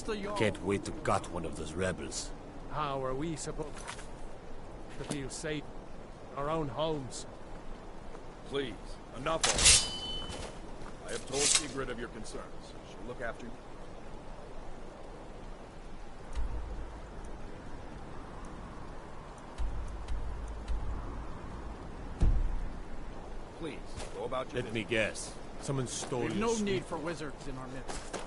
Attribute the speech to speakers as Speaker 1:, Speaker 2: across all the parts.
Speaker 1: the Jarl.
Speaker 2: Can't wait to gut one of those rebels.
Speaker 1: How are we supposed to feel safe in our own homes?
Speaker 3: Please, enough already. I have told Sigrid of your concerns. She'll look after you. Please, go about your
Speaker 2: Let me guess. Someone stole
Speaker 1: We've
Speaker 2: your
Speaker 1: no
Speaker 2: sweet-
Speaker 1: need for wizards in our midst.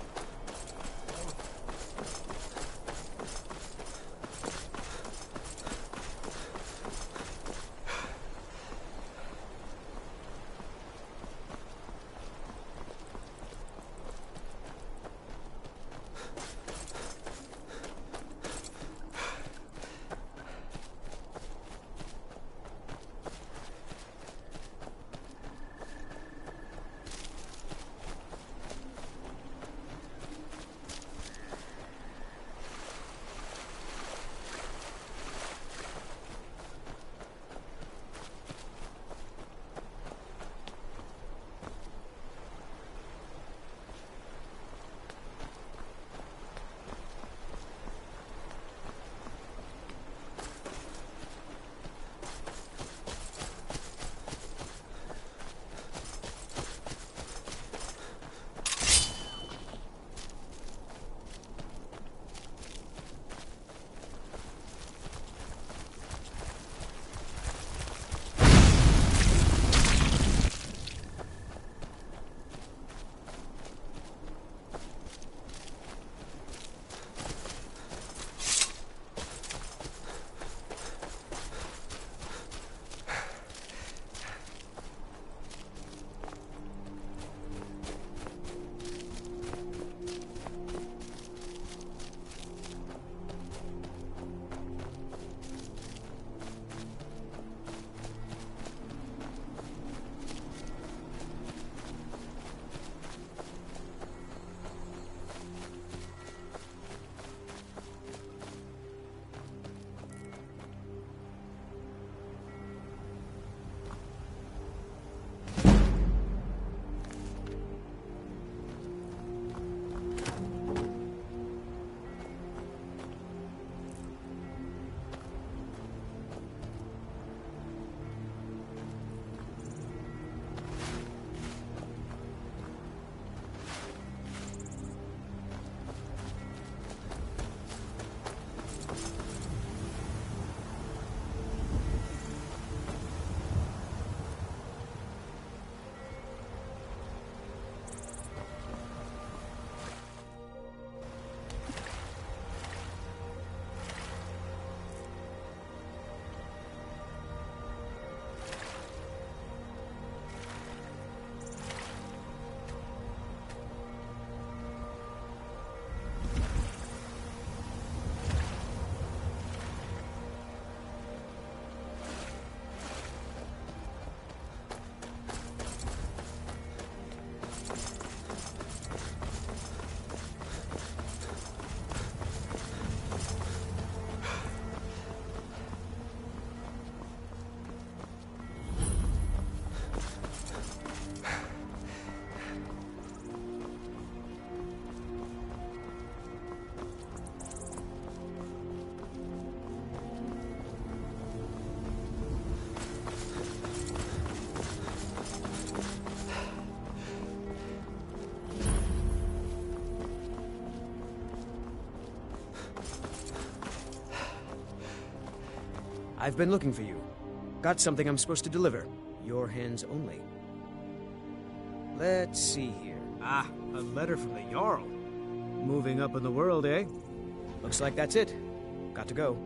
Speaker 4: I've been looking for you. Got something I'm supposed to deliver. Your hands only. Let's see here. Ah, a letter from the Jarl. Moving up in the world, eh? Looks like that's it. Got to go.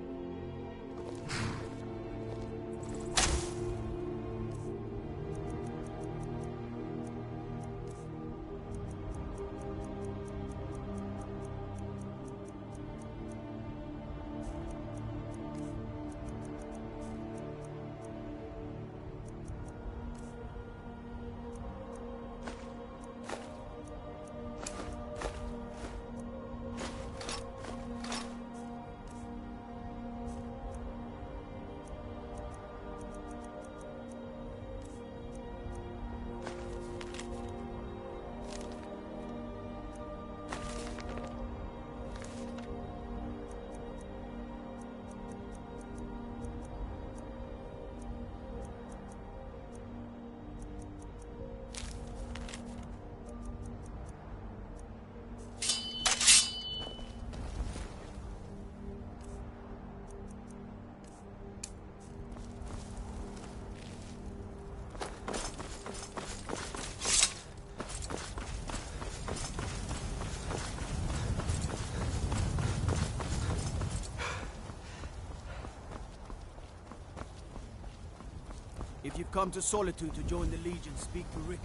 Speaker 4: If you've come to Solitude to join the Legion, speak to Rika.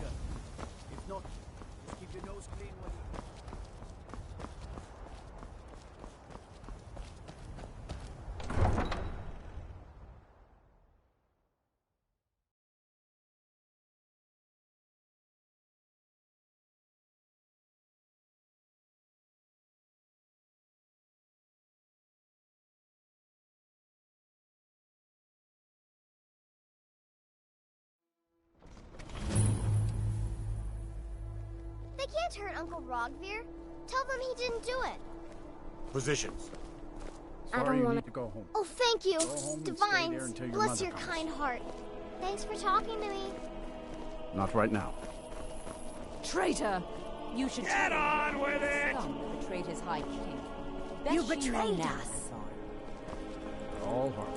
Speaker 4: If not, just keep your nose clean when you...
Speaker 5: They can't hurt Uncle Rogvir. Tell them he didn't do it.
Speaker 2: Positions.
Speaker 5: I don't
Speaker 6: Sorry, you
Speaker 5: wanna-
Speaker 6: need to go home.
Speaker 5: Oh, thank you.
Speaker 6: Go home and stay
Speaker 5: Divines,
Speaker 6: there until your
Speaker 5: bless
Speaker 6: mother
Speaker 5: your
Speaker 6: comes.
Speaker 5: kind heart. Thanks for talking to me.
Speaker 6: Not right now.
Speaker 7: Traitor! You should
Speaker 3: Get on with it!
Speaker 7: Scum that betrayed his high king. Bet
Speaker 5: You
Speaker 7: she
Speaker 5: betrayed
Speaker 7: knows.
Speaker 5: us.
Speaker 6: All right.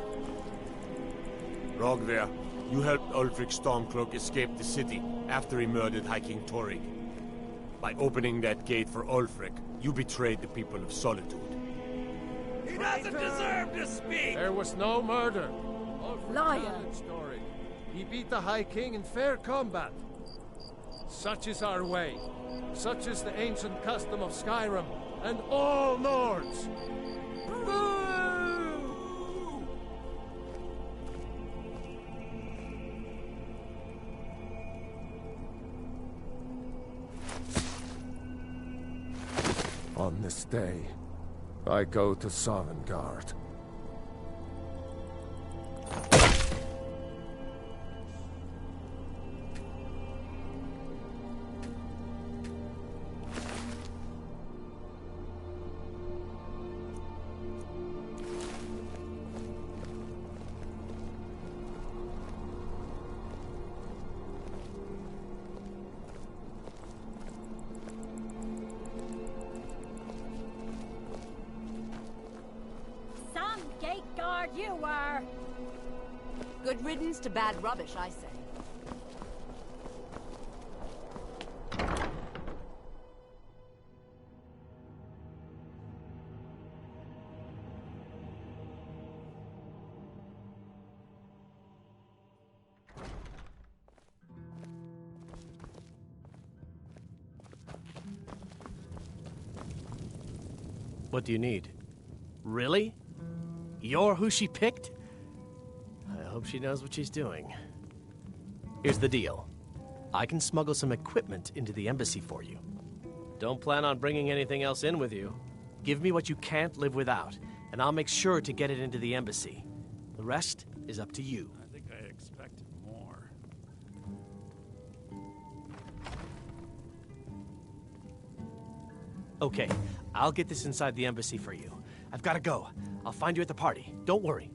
Speaker 2: Rogver, you helped Ulfric Stormcloak escape the city after he murdered High King Torrig. By opening that gate for Ulfric, you betrayed the people of Solitude.
Speaker 3: He doesn't deserve to speak!
Speaker 1: There was no murder.
Speaker 7: Liar.
Speaker 1: Story. He beat the High King in fair combat. Such is our way. Such is the ancient custom of Skyrim and all Nords. On this day, I go to Sovngarde.
Speaker 7: Some gate guard you were! Good riddance to bad rubbish, I say.
Speaker 8: What do you need? Really? You're who she picked? I hope she knows what she's doing. Here's the deal. I can smuggle some equipment into the embassy for you. Don't plan on bringing anything else in with you. Give me what you can't live without, and I'll make sure to get it into the embassy. The rest is up to you.
Speaker 6: I think I expected more.
Speaker 8: Okay, I'll get this inside the embassy for you. I've got to go. I'll find you at the party. Don't worry.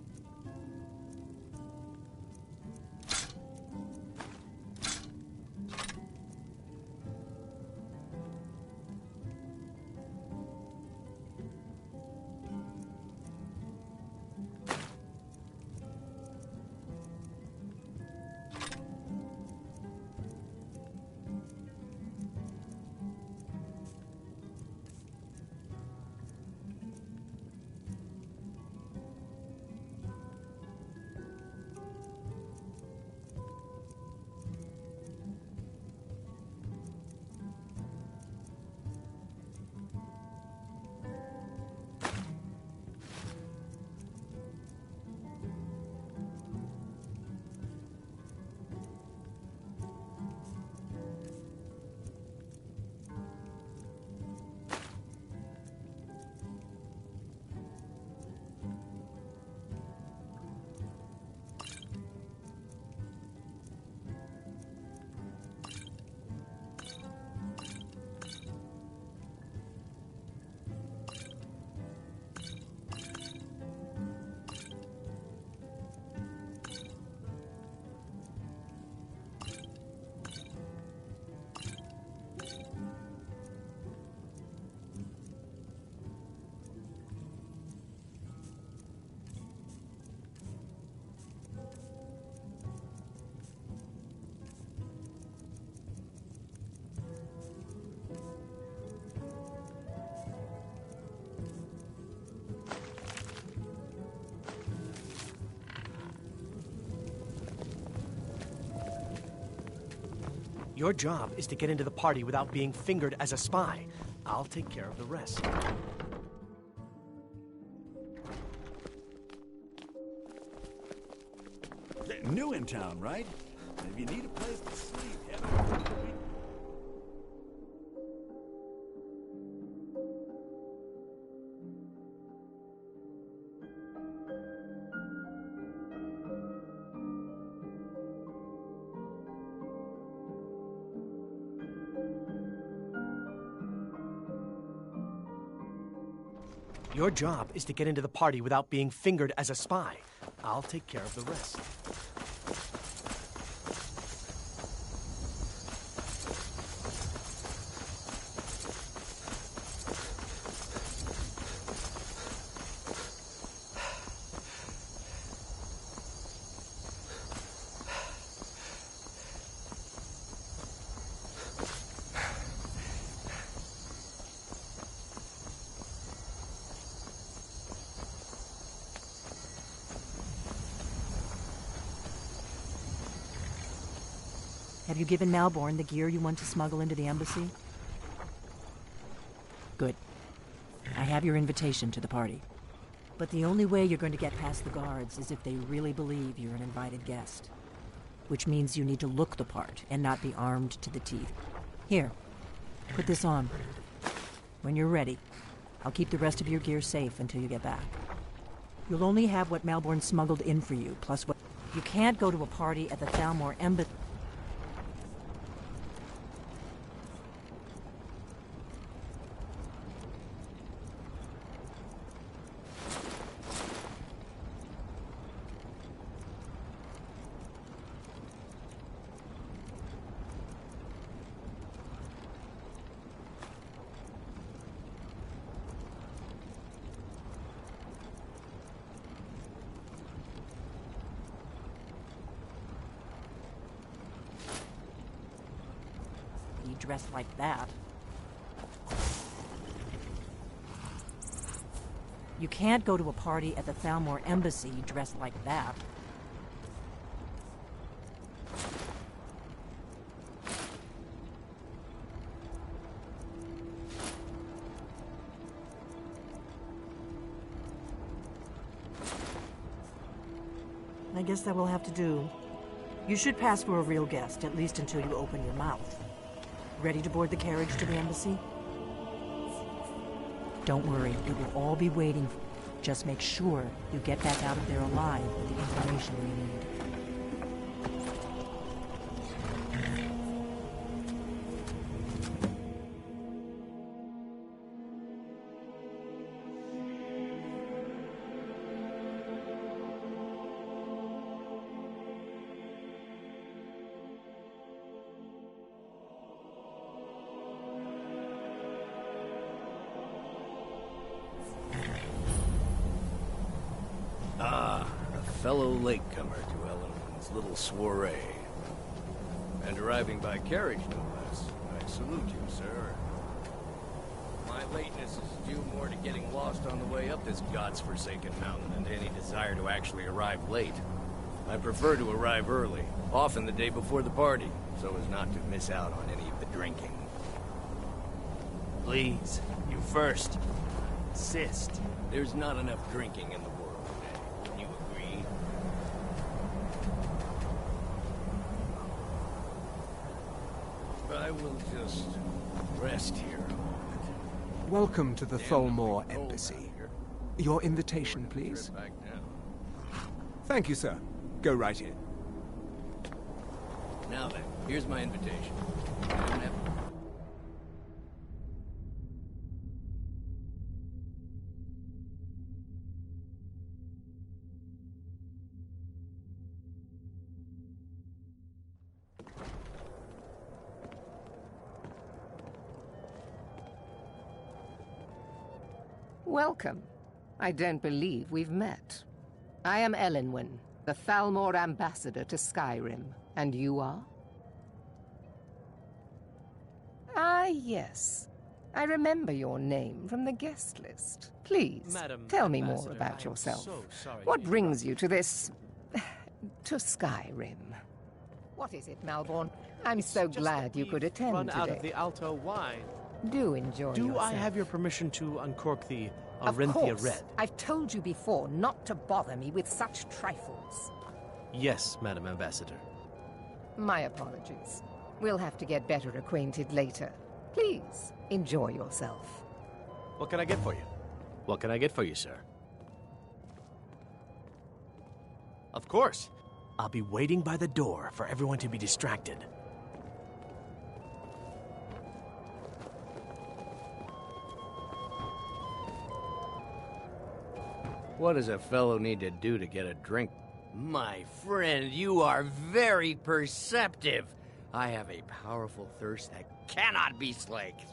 Speaker 8: Your job is to get into the party without being fingered as a spy. I'll take care of the rest.
Speaker 6: New in town, right? If you need a place to sleep, head over to the...
Speaker 8: Your job is to get into the party without being fingered as a spy. I'll take care of the rest.
Speaker 7: Have you given Malborn the gear you want to smuggle into the embassy? Good. I have your invitation to the party. But the only way you're going to get past the guards is if they really believe you're an invited guest. Which means you need to look the part and not be armed to the teeth. Here, put this on. When you're ready, I'll keep the rest of your gear safe until you get back. You'll only have what Malborn smuggled in for you, plus what... You can't go to a party at the Thalmor Embassy. Dressed like that. You can't go to a party at the Thalmor Embassy dressed like that. I guess that will have to do. You should pass for a real guest, at least until you open your mouth. Ready to board the carriage to the embassy? Don't worry, it will all be waiting. Just make sure you get back out of there alive with the information we need.
Speaker 9: Fellow latecomer to Ellen's little soiree. And arriving by carriage, no less. I salute you, sir. My lateness is due more to getting lost on the way up this god's-forsaken mountain than to any desire to actually arrive late. I prefer to arrive early, often the day before the party, so as not to miss out on any of the drinking. Please, you first. Insist. There's not enough drinking in the world. I will just rest here a moment.
Speaker 10: Welcome to the Thalmor Embassy. Your invitation, please. Thank you, sir. Go right in.
Speaker 9: Now then, here's my invitation.
Speaker 11: Welcome. I don't believe we've met. I am Elenwen, the Thalmor ambassador to Skyrim. And you are? Ah, yes. I remember your name from the guest list. Please,
Speaker 8: Madam
Speaker 11: tell me
Speaker 8: Ambassador,
Speaker 11: more about yourself.
Speaker 8: so sorry
Speaker 11: What
Speaker 8: to
Speaker 11: brings you to this... to Skyrim? What is it, Malborn? I'm so glad you could attend
Speaker 8: Run
Speaker 11: today.
Speaker 8: out of the Alto wine.
Speaker 11: Do enjoy
Speaker 8: Do
Speaker 11: yourself.
Speaker 8: I have your permission to uncork the
Speaker 11: Of
Speaker 8: Arinthia
Speaker 11: course.
Speaker 8: Red?
Speaker 11: I've told you before not to bother me with such trifles.
Speaker 8: Yes, Madam Ambassador.
Speaker 11: My apologies. We'll have to get better acquainted later. Please, enjoy yourself.
Speaker 8: What can I get for you? What can I get for you, sir? Of course. I'll be waiting by the door for everyone to be distracted.
Speaker 9: What does a fellow need to do to get a drink? My friend, you are very perceptive. I have a powerful thirst that cannot be slaked.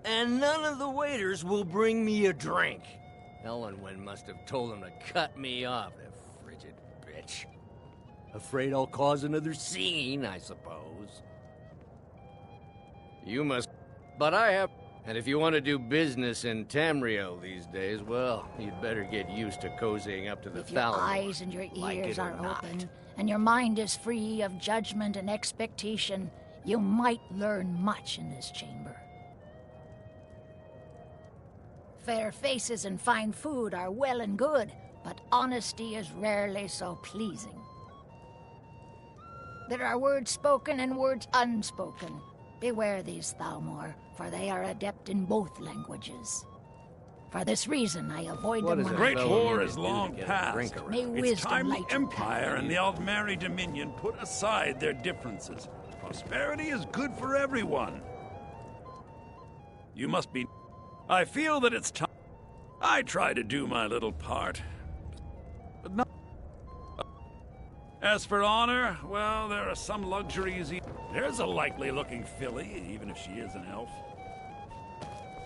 Speaker 9: And none of the waiters will bring me a drink. Ellenwyn must have told them to cut me off, the frigid bitch. Afraid I'll cause another scene, I suppose. You must... But I have... And if you want to do business in Tamriel these days, well, you'd better get used to cozying up to the
Speaker 12: If your
Speaker 9: Thalmor,
Speaker 12: eyes and your
Speaker 9: like
Speaker 12: ears
Speaker 9: it or
Speaker 12: are
Speaker 9: not.
Speaker 12: open, and your mind is free of judgment and expectation, you might learn much in this chamber. Fair faces and fine food are well and good, but honesty is rarely so pleasing. There are words spoken and words unspoken. Beware these Thalmor, for they are adept in both languages. For this reason, I avoid them when
Speaker 6: Great
Speaker 12: I
Speaker 6: war
Speaker 12: can.
Speaker 6: is long past.
Speaker 12: May
Speaker 6: It's
Speaker 12: wisdom
Speaker 6: time the
Speaker 12: light your
Speaker 6: Empire and the Aldmeri Dominion put aside their differences. Prosperity is good for everyone. You must be... I feel that it's time... I try to do my little part. But not... As for honor, well, there are some luxuries... There's a likely-looking filly, even if she is an elf.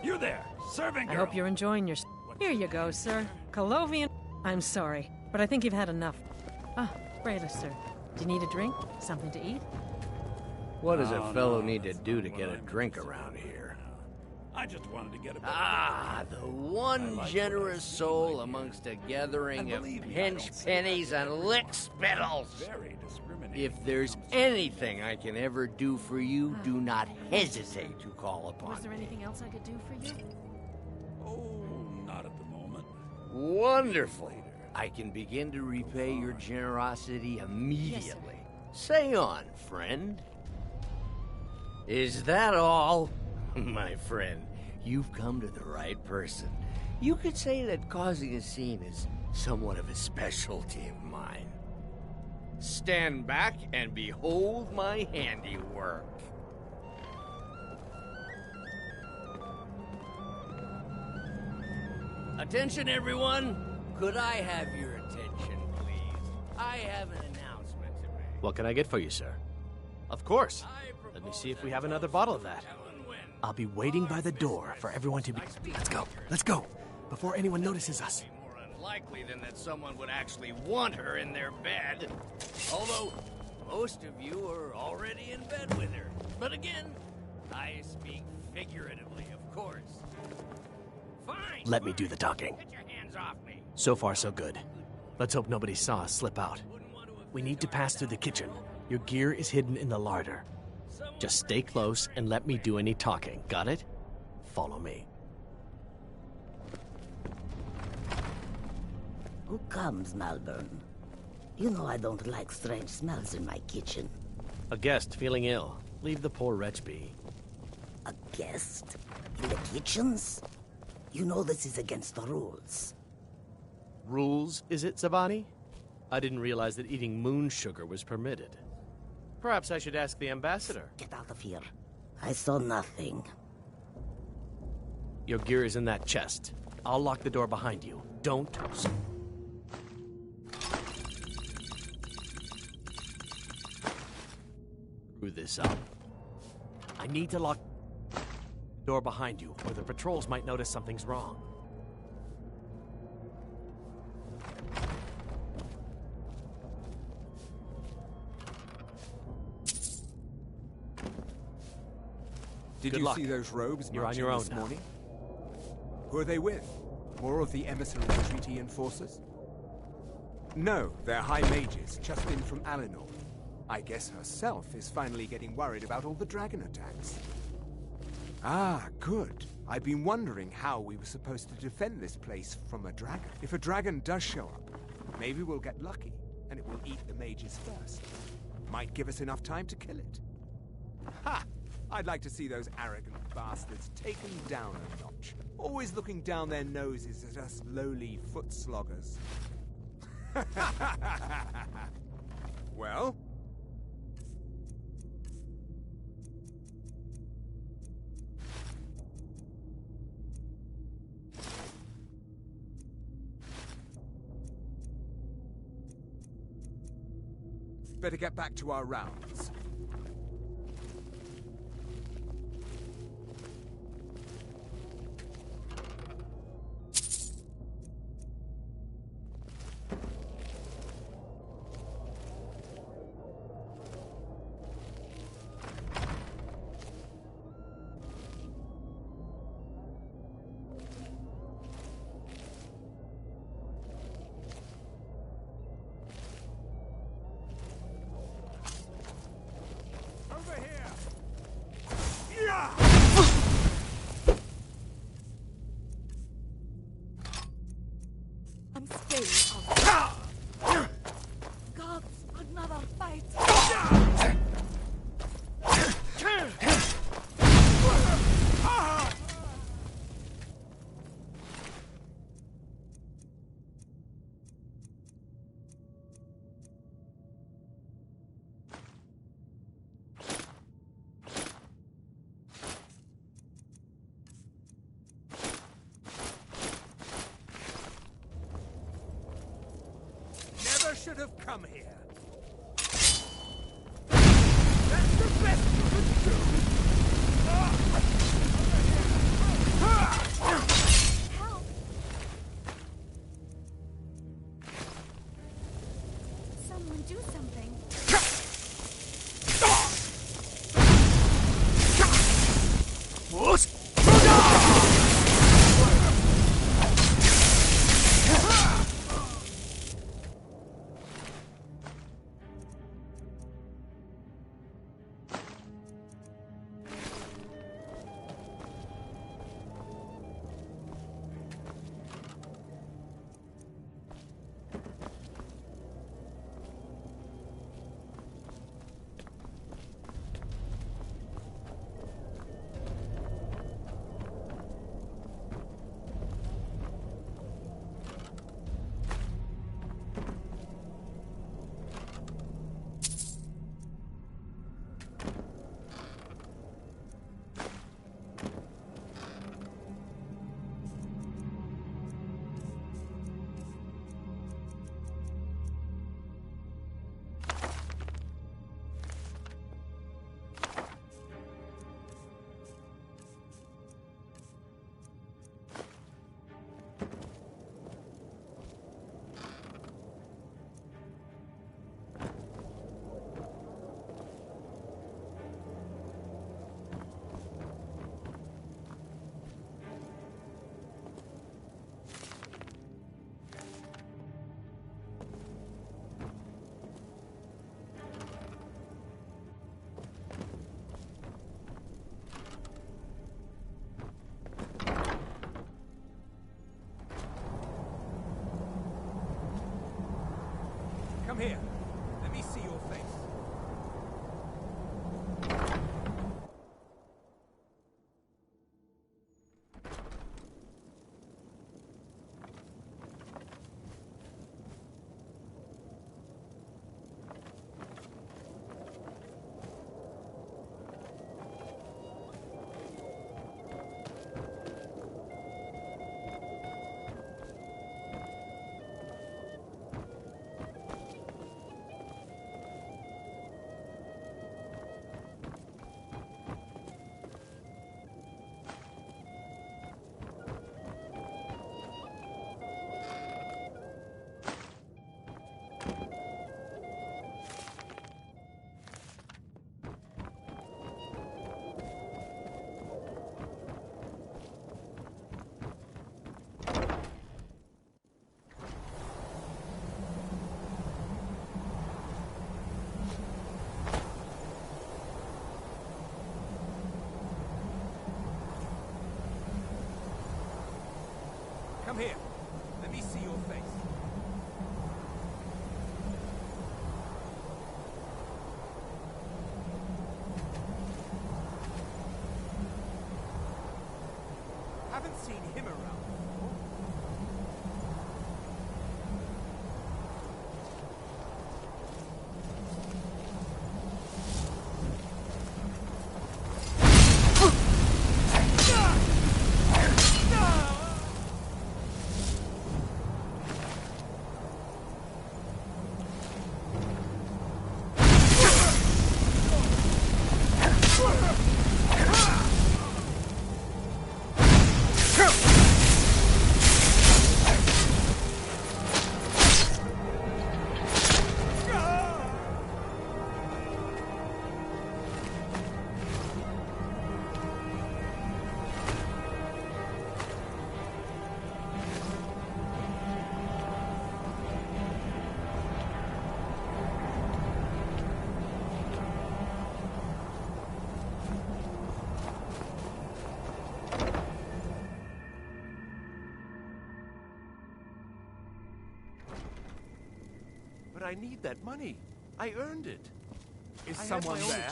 Speaker 6: You there, serving girl.
Speaker 13: I hope you're enjoying your... Here you go, sir. Colovian... I'm sorry, but I think you've had enough. Ah, Brayla, sir. Do you need a drink? Something to eat?
Speaker 9: What does a fellow need to do to get a drink around here?
Speaker 6: I just wanted to get a...
Speaker 9: The one generous soul amongst a gathering of pinch pennies and lick spittles. If there's anything I can ever do for you, do not hesitate to call upon
Speaker 13: Was there anything else I could do for you?
Speaker 6: Oh, not at the moment.
Speaker 9: Wonderful. I can begin to repay your generosity immediately. Say on, friend. Is that all? My friend, you've come to the right person. You could say that causing a scene is somewhat of a specialty of mine. Stand back and behold my handiwork. Attention, everyone. Could I have your attention, please? I have an announcement to make.
Speaker 8: What can I get for you, sir? Of course. Let me see if we have another bottle of that. I'll be waiting by the door for everyone to be... Let's go. Let's go. Before anyone notices us.
Speaker 9: More unlikely than that someone would actually want her in their bed. Although, most of you are already in bed with her. But again, I speak figuratively, of course. Fine.
Speaker 8: Let me do the talking.
Speaker 9: Get your hands off me.
Speaker 8: So far, so good. Let's hope nobody saw us slip out. We need to pass through the kitchen. Your gear is hidden in the larder. Just stay close and let me do any talking. Got it? Follow me.
Speaker 14: Who comes, Malborn? You know I don't like strange smells in my kitchen.
Speaker 8: A guest feeling ill. Leave the poor wretch be.
Speaker 14: A guest? In the kitchens? You know this is against the rules.
Speaker 8: Rules, is it, Zavani? I didn't realize that eating moon sugar was permitted. Perhaps I should ask the ambassador.
Speaker 14: Get out of here. I saw nothing.
Speaker 8: Your gear is in that chest. I'll lock the door behind you. Don't... Screw this up. I need to lock the door behind you, or the patrols might notice something's wrong.
Speaker 10: Did
Speaker 8: Good
Speaker 10: you
Speaker 8: luck.
Speaker 10: see those robes
Speaker 8: You're on
Speaker 10: marching
Speaker 8: your own
Speaker 10: this
Speaker 8: now.
Speaker 10: morning? Who are they with? More of the emissary treaty enforcers? No, they're high mages, just in from Alinor. I guess herself is finally getting worried about all the dragon attacks. Ah, good. I've been wondering how we were supposed to defend this place from a dragon. If a dragon does show up, maybe we'll get lucky, and it will eat the mages first. Might give us enough time to kill it. Ha! I'd like to see those arrogant bastards taken down a notch. Always looking down their noses at us lowly foot sloggers. Well? Better get back to our rounds.
Speaker 15: I'm staying on. Gods, another fight.
Speaker 10: Should have come here. That's the best you could do.
Speaker 15: Help! Someone do something.
Speaker 10: Come here. Let me see your face. haven't seen him around before.
Speaker 1: But I need that money. I earned it.
Speaker 10: Is
Speaker 1: I had
Speaker 10: someone
Speaker 1: my own
Speaker 10: there?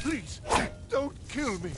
Speaker 1: Please, don't kill me.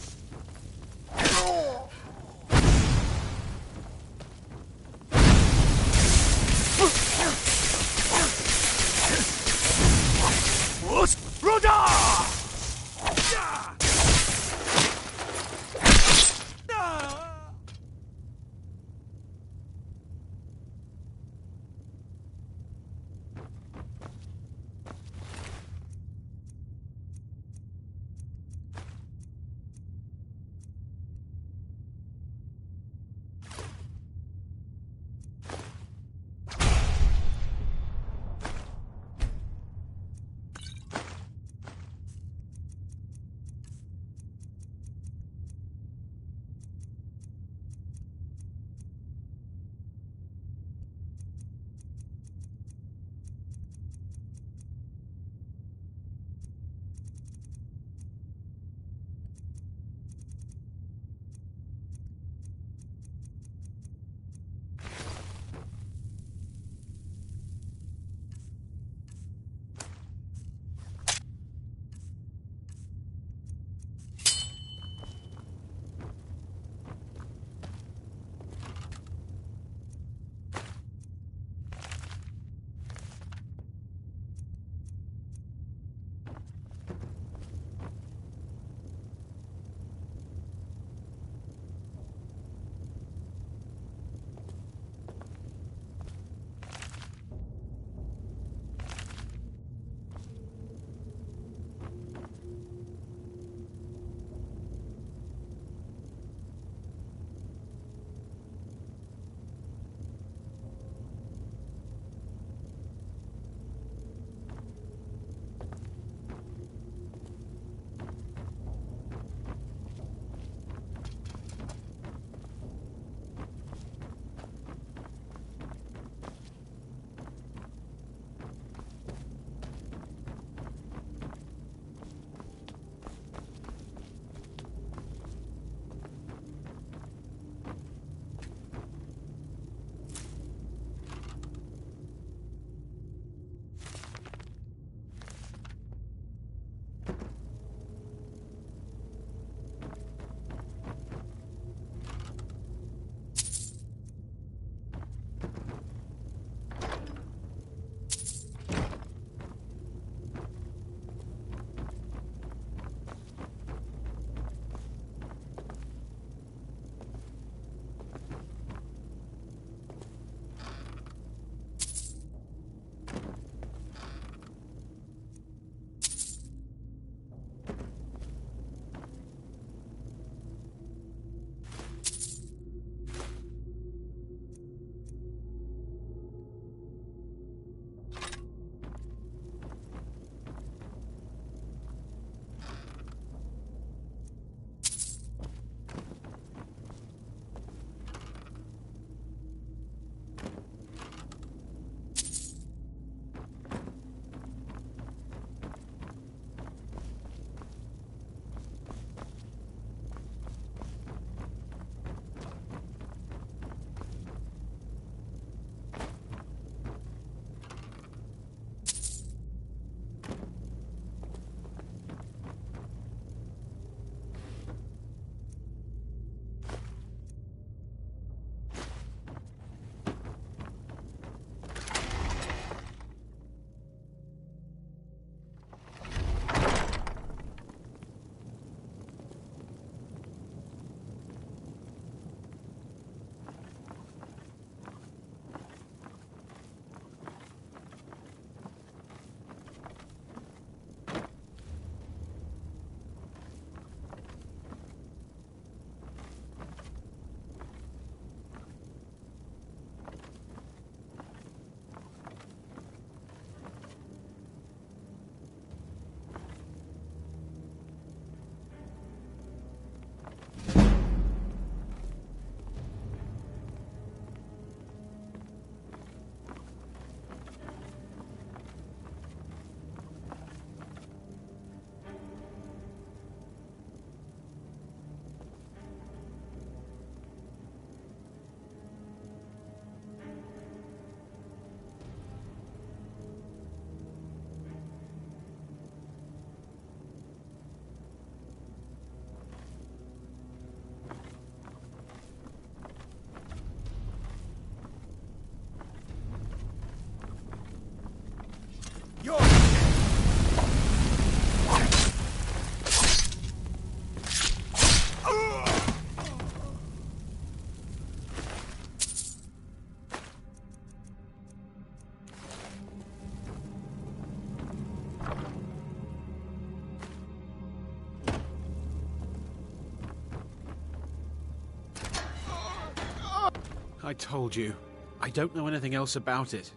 Speaker 4: I told you. I don't know anything else about it.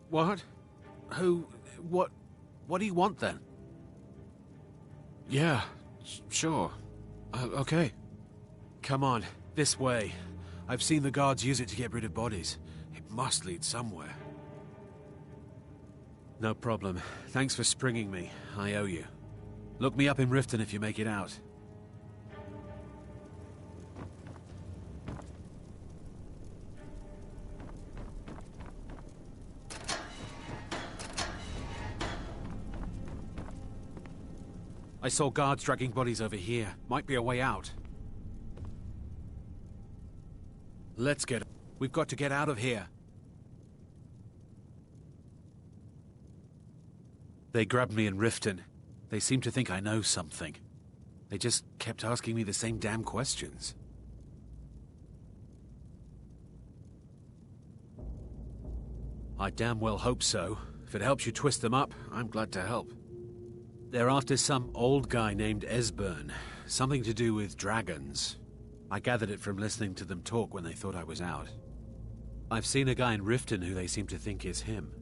Speaker 4: What? Who? What do you want then? Yeah, sure. Okay. Come on, this way. I've seen the guards use it to get rid of bodies. It must lead somewhere. No problem. Thanks for springing me. I owe you. Look me up in Riften if you make it out. I saw guards dragging bodies over here. Might be a way out. Let's get... We've got to get out of here. They grabbed me in Riften. They seem to think I know something. They just kept asking me the same damn questions. I damn well hope so. If it helps you twist them up, I'm glad to help. They're after some old guy named Esbern. Something to do with dragons. I gathered it from listening to them talk when they thought I was out. I've seen a guy in Riften who they seem to think is him.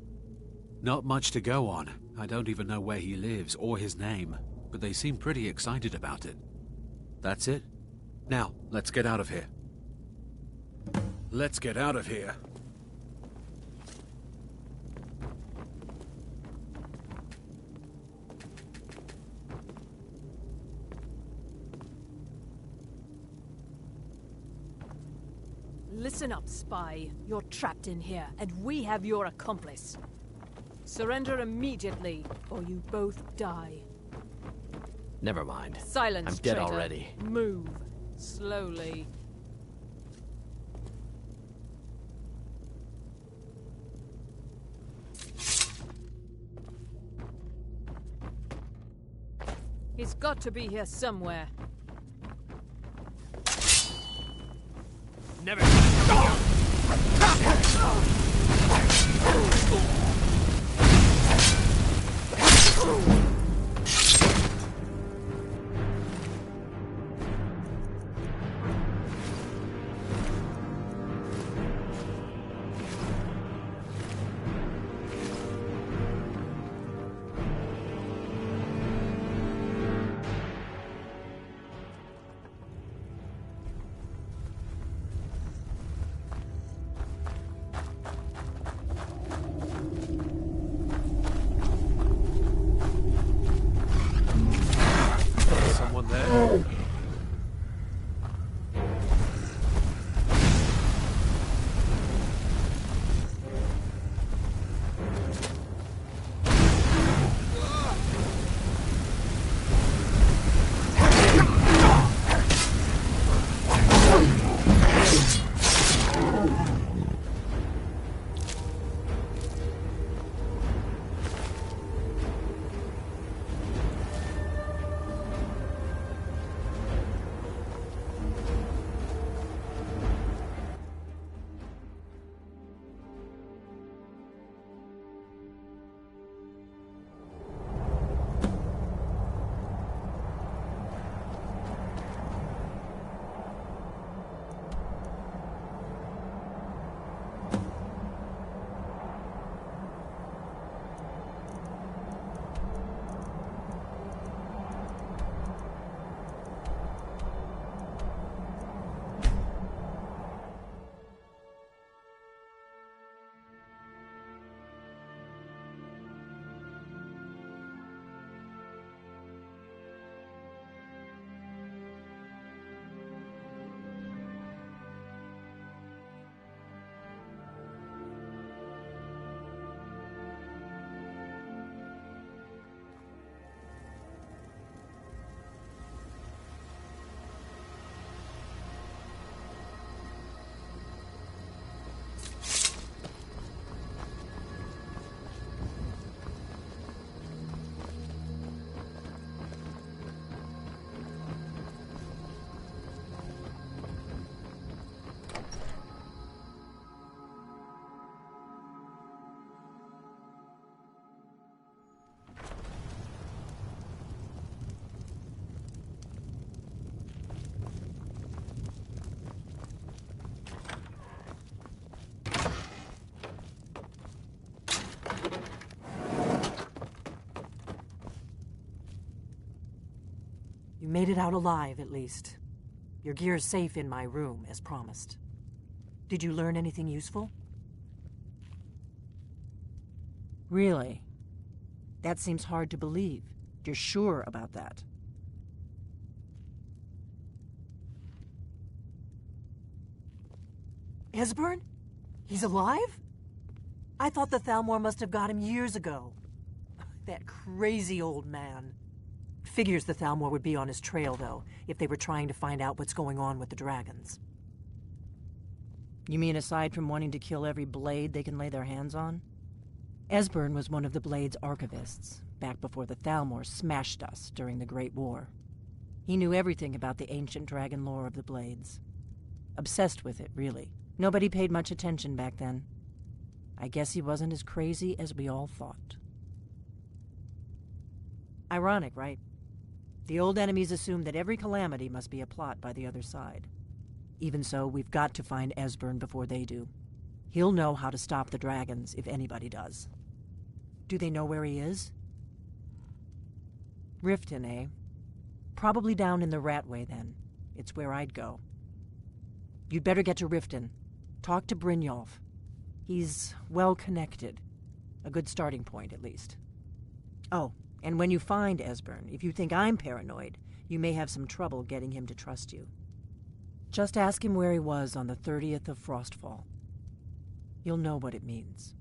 Speaker 4: Not much to go on. I don't even know where he lives or his name, but they seem pretty excited about it. That's it? Now, let's get out of here. Let's get out of here.
Speaker 16: Listen up, spy. You're trapped in here, and we have your accomplice. Surrender immediately, or you both die.
Speaker 8: Never mind.
Speaker 16: Silence,
Speaker 8: I'm dead
Speaker 16: traitor.
Speaker 8: already.
Speaker 16: Move. Slowly. He's got to be here somewhere.
Speaker 8: Never.
Speaker 7: You made it out alive, at least. Your gear's safe in my room, as promised. Did you learn anything useful? Really? That seems hard to believe. You're sure about that? Esbern? He's alive? I thought the Thalmor must have got him years ago. That crazy old man. Figures the Thalmor would be on his trail, though, if they were trying to find out what's going on with the dragons. You mean aside from wanting to kill every blade they can lay their hands on? Esbern was one of the Blade's archivists, back before the Thalmor smashed us during the Great War. He knew everything about the ancient dragon lore of the Blades. Obsessed with it, really. Nobody paid much attention back then. I guess he wasn't as crazy as we all thought. Ironic, right? The old enemies assumed that every calamity must be a plot by the other side. Even so, we've got to find Esbern before they do. He'll know how to stop the dragons, if anybody does. Do they know where he is? Riften, eh? Probably down in the Ratway, then. It's where I'd go. You'd better get to Riften. Talk to Brynjolf. He's well-connected. A good starting point, at least. Oh, and when you find Esbern, if you think I'm paranoid, you may have some trouble getting him to trust you. Just ask him where he was on the 30th of Frostfall. You'll know what it means.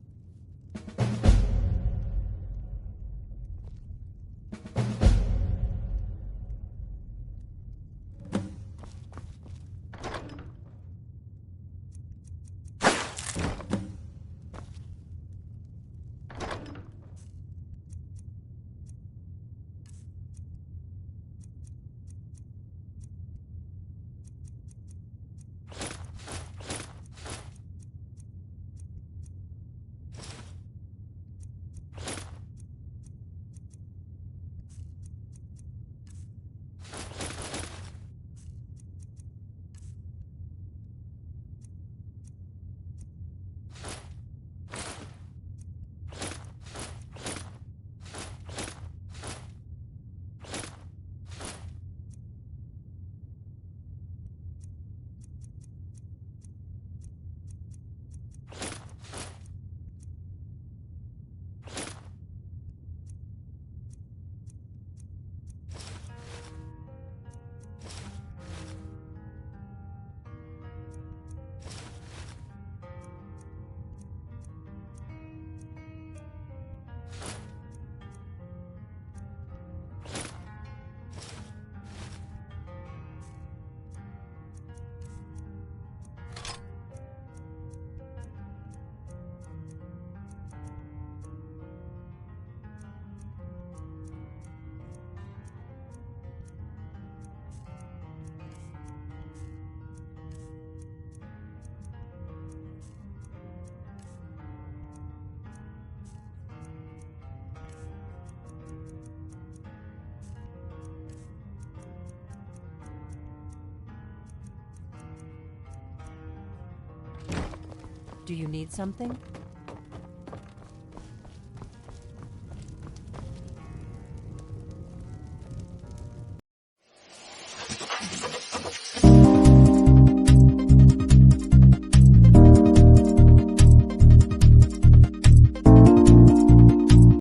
Speaker 7: Do you need something?